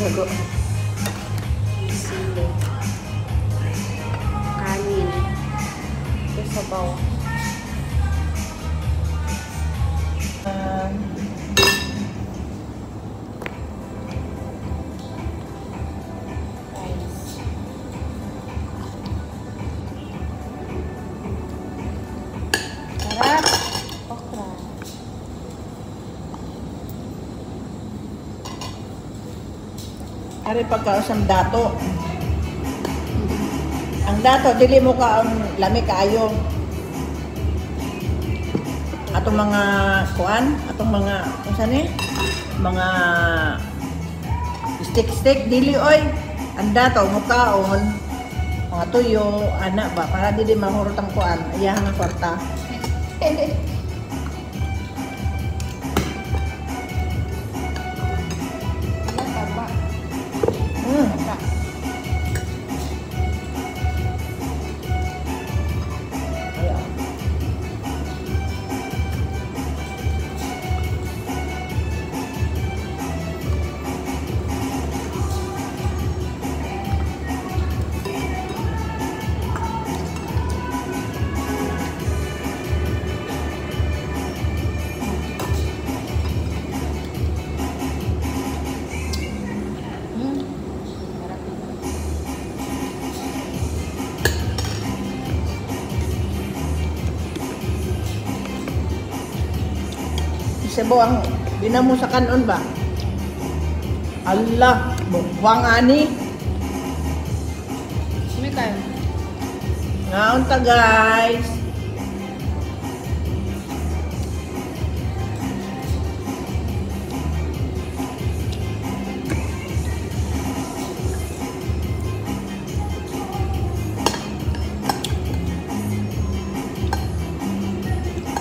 Sago. Sili. Kanin. Ito sabaw. Rice. Sarap. Okra. Ari pagkausang dato. Ang dato, dili mo ka ang lami kaayo. Atong mga kuan, atong mga, kung saan eh? Mga stick-stick, dili oy. Ang dato, mukaon, mga tuyo, anak ba, para dili mahurot ang kuan. Ayahan ang kwarta. Sebo ang binamo sa kanon ba? Allah, mukbang ani. Sumi kayo. Ngaon ta guys.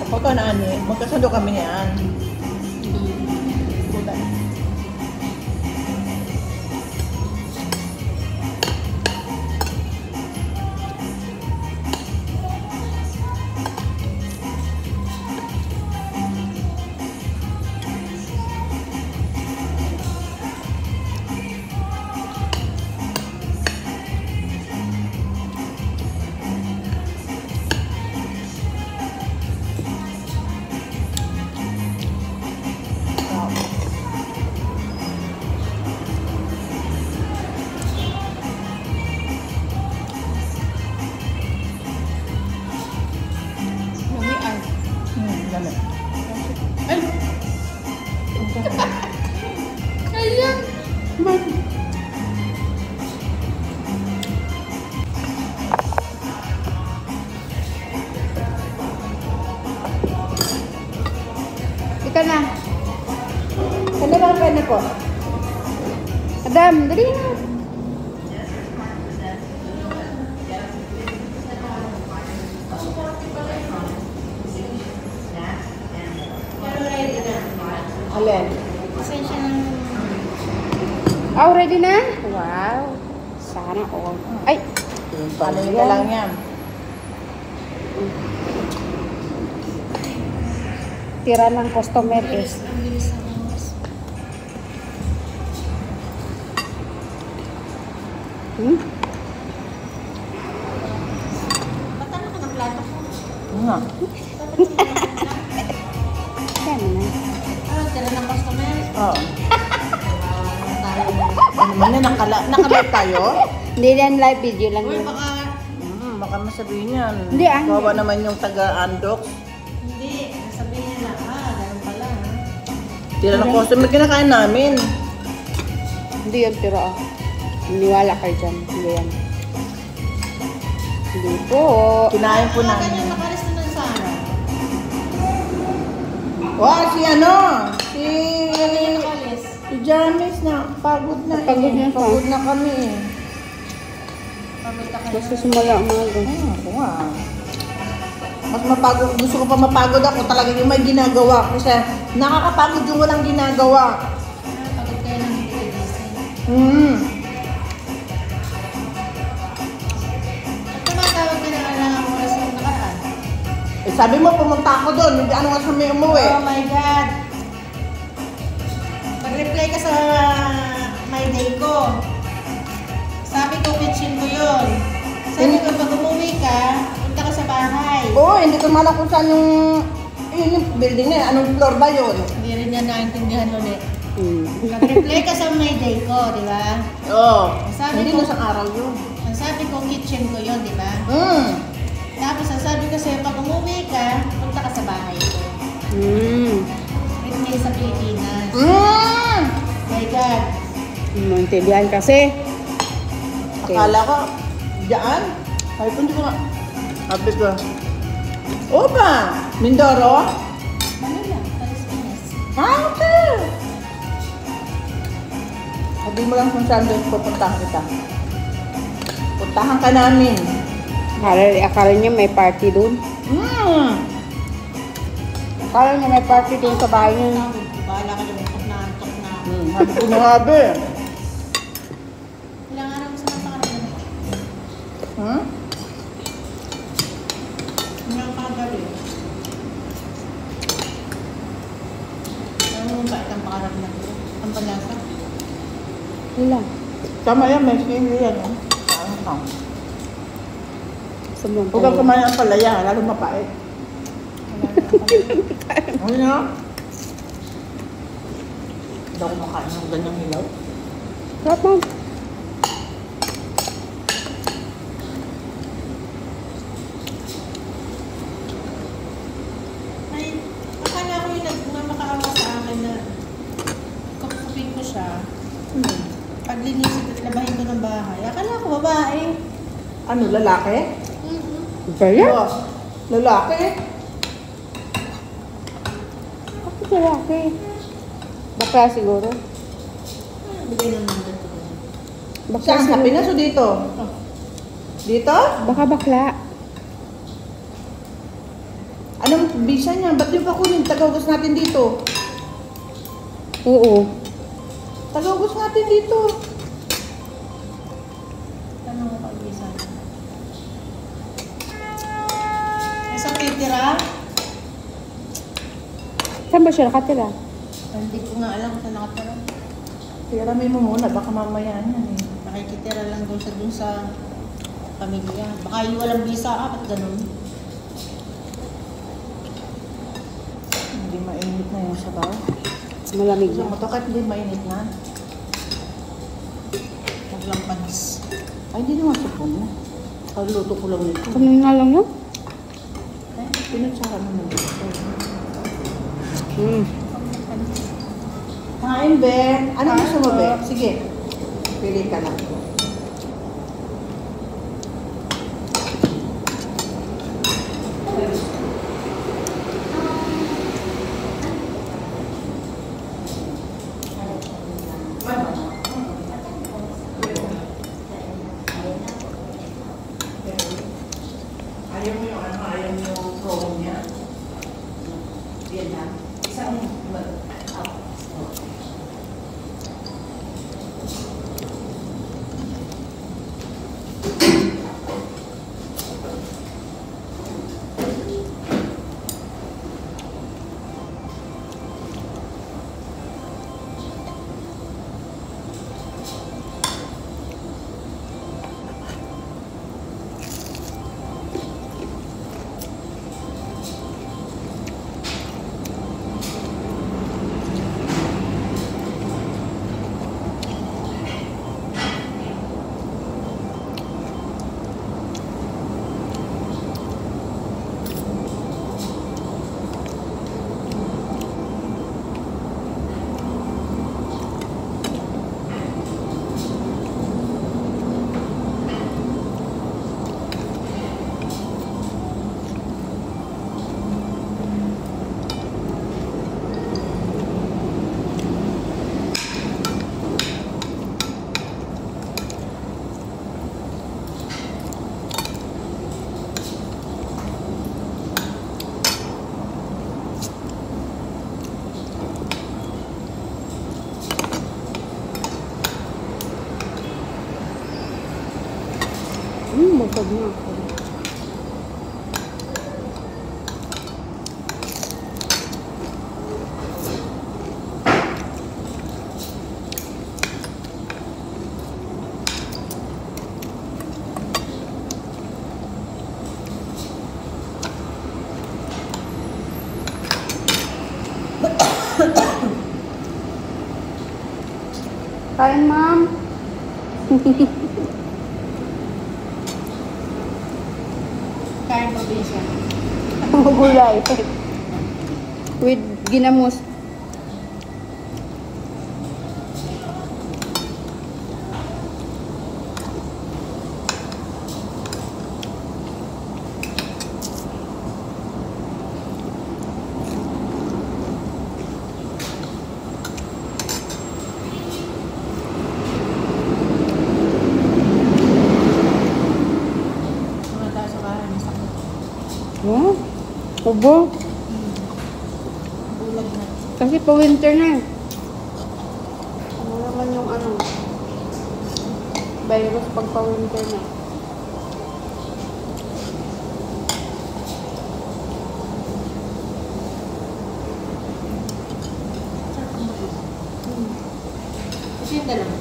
Kapag na ani, magkasando kami niyan. Ay! Ayan! Ika na. Ano ba ang pena ko? Adam, dali na. Alin? Pasensya na. Oh, ready na? Wow. Sana all. Ay! Paano na lang yan? Tira ng customer is. Patalo ka ng plato ko. Nga. Yan na. Tira ng customer. Oo. Ano man na, nakalive tayo? Hindi yan live video lang Uy, yun. Baka masabihin yan. Hindi, ah. Kawawa naman yung taga-Andox. hindi. Sabihin niya na, ganun pala. Tira ng customer, kinakain namin. Hindi yan tira. Niwala kayo dyan. Hindi yan. Hindi po. Kinain po Kanya namin. nakalis na ng Sara. Wow, si ano? Si... Kanya nakalis. Si Jamis na. Pagod na Pagod na siya. Pagod na kami. Pamita ka Basta sumala ang mga Ako nga. Mas mapagod. Gusto ko pa mapagod ako. Talaga yung may ginagawa. Kasi nakakapagod yung walang ginagawa. pagod kayo ng hindi gising. At tumatawag ka na lang ang oras yung nakaraan. Eh, sabi mo, pumunta ako doon. Hindi ano nga kami umuwi. Oh my God! Mag-reply ka sa my day ko. Sabi ko, kitchen ko yun. Sabi ko, pag umuwi ka, punta ka sa bahay. Oo, hindi ko malam kung saan yung building na yun. Anong floor ba yun? Hindi rin niya naintindihan ulit. Hmm. Nag-reply ka sa my day ko, di ba? Oo. Sabi Hindi ko- na sa araw yun. Ang sabi ko, kitchen ko yun, di ba? Tapos ang sabi ko sa'yo, pag umuwi ka, punta ka sa bahay ko. Hmm. Ito ngayon sa Pilipinas. Mm. My God. Maintindihan kasi. Okay. Akala ko, diyan. Sabi ko, hindi ko nga. Sabi ko, Opa! Mindoro? Manila, Pilipinas. Okay! Sabi mo lang kung saan doon pupuntahan kita. Puntahan ka namin. Akala niya may party doon. Akala niya may party doon sa bahay niya. Bahala ka dyan, antok na. Sabi ko na sabi. Ilang araw mo sa napakaroon na? Hmm? Ilang kagabi. Ano mo ba itang pakaroon na? Ang palasa? Wala. Tama yan, may sili yan. Ano? Sobrang Huwag kang kumain ng palaya, lalo mapait. Wala na ang palasa. Ano na? Hindi ako makain ng ganyang hilaw. Sarap man. Ay, akala ko yung nagmamakaawa sa akin na kupupin ko siya. Paglinisin at labahin ko ng bahay. Akala ko babae. Ano, lalaki? Ba yan? Oo. Lalaki? Bakit lalaki? Bakla siguro. Bigay ng number ko. Bakla Saan? Sa siguro. Pinas o dito? Dito? Baka bakla. Anong visa niya? Ba't yung pakunin? Tagaugos natin dito. Oo. Tagaugos natin dito. Tanong ko pag-isa. Sa titira? Saan ba siya nakatira? Hindi ko nga alam kung saan nakatira. Tiramin mo muna, baka mamaya yan eh. Nakikitira lang doon sa pamilya. Baka yung walang visa, ba't ganun? Hindi mainit na yung sabaw. Malamig Sa na. motokat, hindi mainit na. Huwag lang panis. Ay, hindi naman sa puno. Kaluto ko lang nito. Kanin nga lang yun? Pinatsara naman dito. Hmm. Kain, Be. Ano gusto mo, Be? Sige. Pili ka lang. Ayaw mo yung ano, ayaw mo yung promo niya. Yan lang. Isang Busog na ako. Kain, ma'am. Kain mo bisa. Gulay. With ginamos. Mga tayo sa kahan. Sakit. Oh, ubo. Bulag na. Kasi pa winter na eh. Ano naman yung ano? Virus pag pa winter na. Kasi yung dalawa.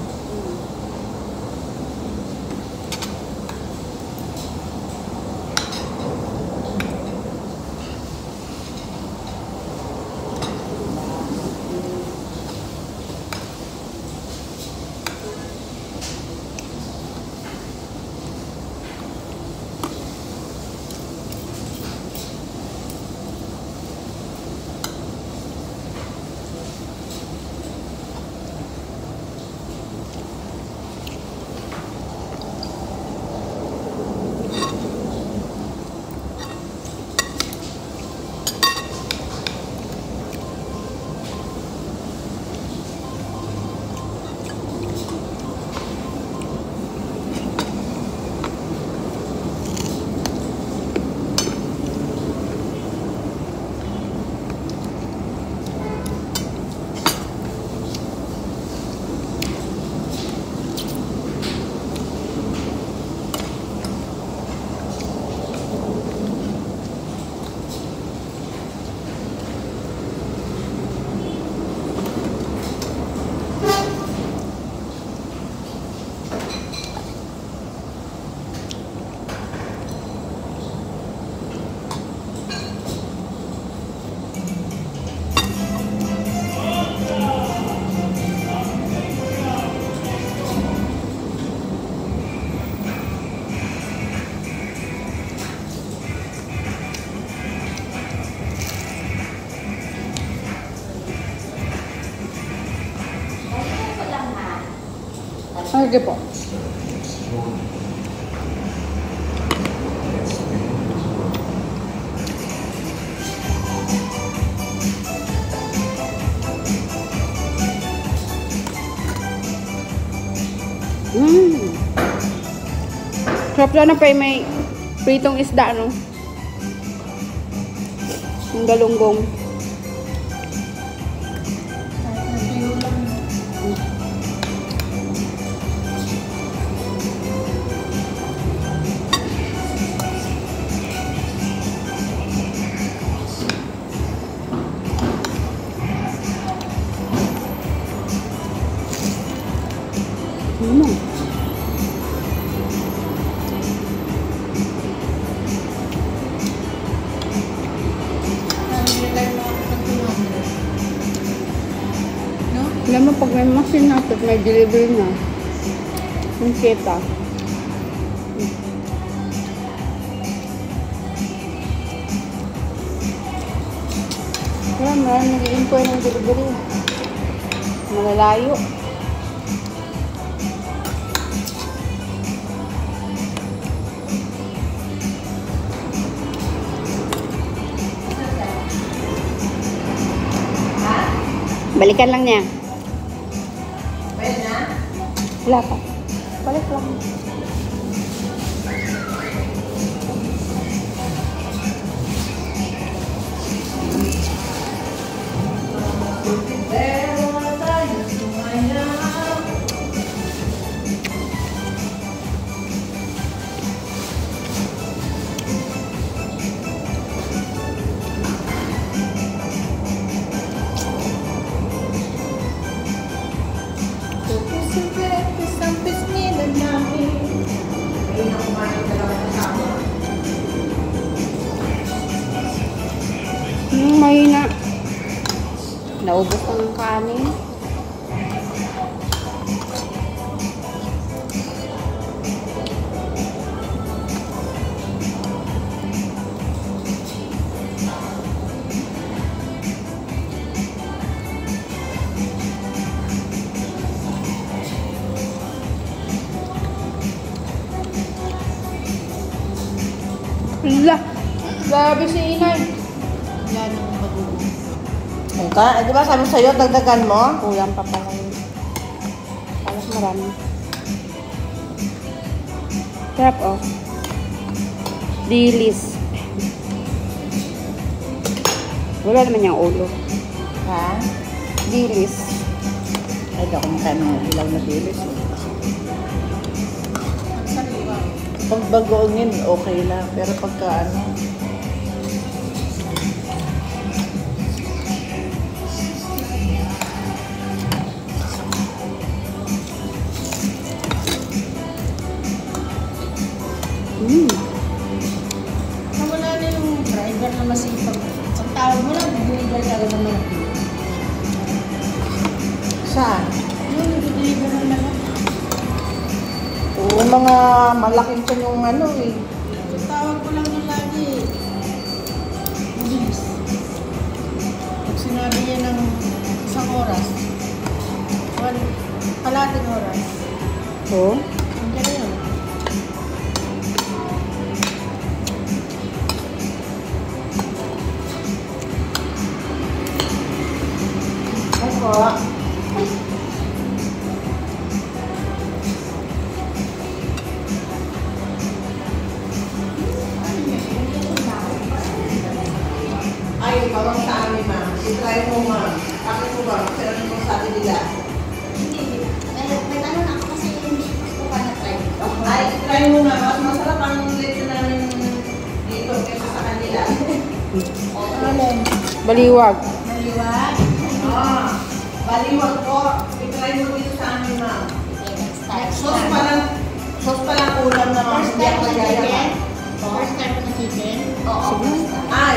Sige po. Sarap sana pa may pritong isda, no? Yung galunggong. Kahit natuyo lang. Sabi tayo makakapag 200. No? Alam mo, pag may machine natin, may delivery na. Yung kita. Kaya marami nag-i-inquire ng delivery. Malalayo. Balikan lang niya. Pwede na? Wala pa. Balik lang. Pero tayo sumaya. Isang pisngilan namin. Ayun ang kumain ka lang kasama. Mahina. Naubos na ng kanin. Sabi si Inay. Yan ang bagoong. Ika, di ba sabi sa'yo, dagdagan mo? Kulang pa pala yun. Alas marami. Sarap oh. Dilis. Wala naman yung ulo. Ha? Dilis. Ay, di ako makain ng ilaw na bilis. Ang sariwa. Pag bagoongin, okay lang. Pero pagka ano, Mm. Nawala na yung driver na masipag. Ang tawag mo lang, deliver ka agad naman. saan? Yun, nag-deliver ng lahat. Oo, mga malaking tiyan yung ano eh. Ang tawag ko lang doon lagi. Mabilis. Pag sinabi niya ng isang oras, kalating oras, Oh. ang gano'n yun. Ako, ay, bawang sa amin, ma'am. I-try mo, ma'am. Bakit mo ba? Kasi ano yung sabi nila? May tanong ako kasi hindi ko pa na-try. Ay, i-try mo, ma'am. Mas masarap ang leche namin dito kaysa sa kanila. Alin? Baliwag. Maliwag? Ah, baliwag po. I-try mo dito sa amin, ma'am. Sauce pa lang ulam na, ma'am. First Hindi time ako sa magyayabang. chicken? First time sa chicken? Oo. Ay,